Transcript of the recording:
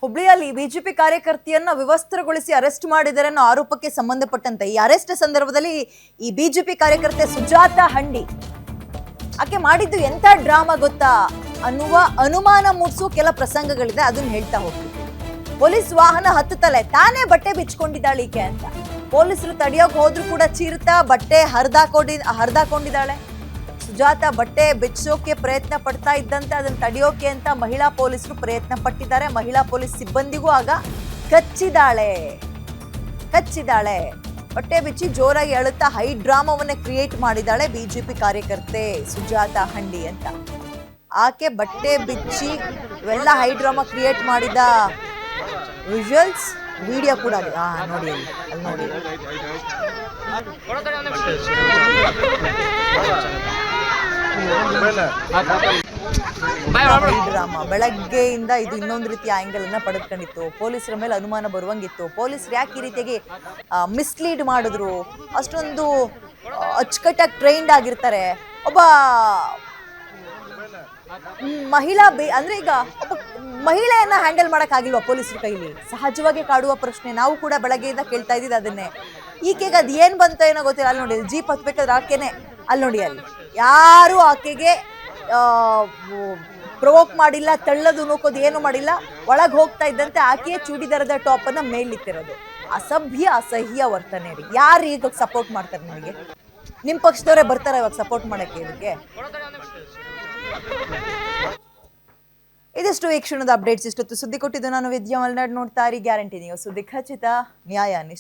ಹುಬ್ಳಿಯಲ್ಲಿ BJP ಕಾರ್ಯಕರ್ತೆಯನ್ನ ವಿವಸ್ತ್ರಗೊಳಿಸಿ arrest ಮಾಡಿದರೆ ಅನ್ನೋ ಆರೋಪಕ್ಕೆ ಸಂಬಂಧಪಟ್ಟಂತೆ ಈ ಅರೆಸ್ಟ್ ಸಂದರ್ಭದಲ್ಲಿ ಈ ಬಿಜೆಪಿ ಕಾರ್ಯಕರ್ತೆ ಸುಜಾತಾ ಹಂಡಿ ಆಕೆ ಮಾಡಿದ್ದು ಎಂತ ಡ್ರಾಮಾ ಗೊತ್ತಾ ಅನ್ನುವ ಅನುಮಾನ ಮೂಡಿಸುವ ಕೆಲ ಪ್ರಸಂಗಗಳಿದೆ, ಅದನ್ನ ಹೇಳ್ತಾ ಹೋಗ್ತೀವಿ. ಪೊಲೀಸ್ ವಾಹನ ಹತ್ತುತ್ತಲೇ ತಾನೇ ಬಟ್ಟೆ ಬಿಚ್ಕೊಂಡಿದ್ದಾಳೆ ಈಕೆ ಅಂತ ಪೊಲೀಸರು ತಡೆಯೋಕೆ ಹೋದ್ರು ಕೂಡ ಚೀರ್ತಾ ಬಟ್ಟೆ ಹರಿದಾಕೊಂಡಿದ್ದಾಳೆ. ಸುಜಾತಾ ಬಟ್ಟೆ ಬಿಚ್ಚೋಕೆ ಪ್ರಯತ್ನ ಪಡ್ತಾ ಇದ್ದಂತೆ ಅದನ್ನ ತಡೆಯೋಕೆ ಅಂತ ಮಹಿಳಾ ಪೊಲೀಸರು ಪ್ರಯತ್ನ ಪಟ್ಟಿದ್ದಾರೆ. ಮಹಿಳಾ ಪೊಲೀಸ್ ಸಿಬ್ಬಂದಿಗೂ ಆಗ ಕಚ್ಚಿದಾಳೆ. ಬಟ್ಟೆ ಬಿಚ್ಚಿ ಜೋರಾಗಿ ಅಳುತ್ತಾ ಹೈ ಡ್ರಾಮಾವನ್ನ ಕ್ರಿಯೇಟ್ ಮಾಡಿದಾಳೆ ಬಿಜೆಪಿ ಕಾರ್ಯಕರ್ತೆ ಸುಜಾತಾ ಹಂಡಿ ಅಂತ. ಆಕೆ ಬಟ್ಟೆ ಬಿಚ್ಚಿ ಇವೆಲ್ಲ ಹೈ ಡ್ರಾಮಾ ಕ್ರಿಯೇಟ್ ಮಾಡಿದ ವಿಜುವಲ್ಸ್ ವಿಡಿಯೋ ಕೂಡ ನೋಡಿ ಅಲ್ಲಿ ನೋಡಿ. ಡ್ರಾಮಾ ಬೆಳಗ್ಗೆಯಿಂದ ಇದು ಇನ್ನೊಂದು ರೀತಿಯ ಆಂಗಲ್ ಅನ್ನ ಪಡೆದುಕೊಂಡಿತ್ತು. ಪೊಲೀಸರ ಮೇಲೆ ಅನುಮಾನ ಬರುವಂಗಿತ್ತು. ಪೊಲೀಸರು ಯಾಕೆ ಈ ರೀತಿಯಾಗಿ ಮಿಸ್ಲೀಡ್ ಮಾಡಿದ್ರು? ಅಷ್ಟೊಂದು ಅಚ್ಚುಕಟ್ಟಾಗಿ ಟ್ರೈನ್ಡ್ ಆಗಿರ್ತಾರೆ. ಒಬ್ಬ ಮಹಿಳಾ ಅಂದ್ರೆ ಈಗ ಒಬ್ಬ ಮಹಿಳೆಯನ್ನ ಹ್ಯಾಂಡಲ್ ಮಾಡಕ್ ಆಗಿಲ್ವಾ ಪೊಲೀಸರ ಕೈಲಿ? ಸಹಜವಾಗಿ ಕಾಡುವ ಪ್ರಶ್ನೆ. ನಾವು ಕೂಡ ಬೆಳಗ್ಗೆಯಿಂದ ಕೇಳ್ತಾ ಇದ್ದಿದ್ದು ಅದನ್ನೇ. ಈಕೆಗೆ ಅದ್ ಏನ್ ಬಂತೋ ಏನೋ ಗೊತ್ತಿಲ್ಲ. ಅಲ್ಲಿ ನೋಡಿ ಜೀಪ್ ಹತ್ಬೇಕಾದ್ರೆ ಆಕೆನೆ ಅಲ್ಲಿ ನೋಡಿ, ಅಲ್ಲಿ ಯಾರು ಆಕೆಗೆ ಪ್ರವೋಕ್ ಮಾಡಿಲ್ಲ, ತಳ್ಳೋದು ನೂಕೋದು ಏನು ಮಾಡಿಲ್ಲ. ಒಳಗೆ ಹೋಗ್ತಾ ಇದ್ದಂತೆ ಆಕೆಯೇ ಚೂಡಿದಾರದ ಟಾಪ್ ಅನ್ನ ಮೇಲಿತ್ತಿರೋದು. ಅಸಹ್ಯ ವರ್ತನೆ ರೀ. ಯಾರು ಈಗ ಸಪೋರ್ಟ್ ಮಾಡ್ತಾರೆ ನಿಮಗೆ? ನಿಮ್ ಪಕ್ಷದವರೇ ಬರ್ತಾರೆ ಇವಾಗ ಸಪೋರ್ಟ್ ಮಾಡಕ್ಕೆ ಇದಕ್ಕೆ? ಇದಿಷ್ಟು ಈ ಕ್ಷಣದ ಅಪ್ಡೇಟ್ಸ್. ಇಷ್ಟೊತ್ತು ಸುದ್ದಿ ಕೊಟ್ಟಿದ್ದು ನಾನು ವಿದ್ಯಾ ಮಲ್ನಾಡ್. ನೋಡ್ತಾ ಇರಿ ಗ್ಯಾರಂಟಿ ನ್ಯೂಸ್. ಸುದ್ದಿ ಖಚಿತ, ನ್ಯಾಯ ನಿಶ್ಚಿತ.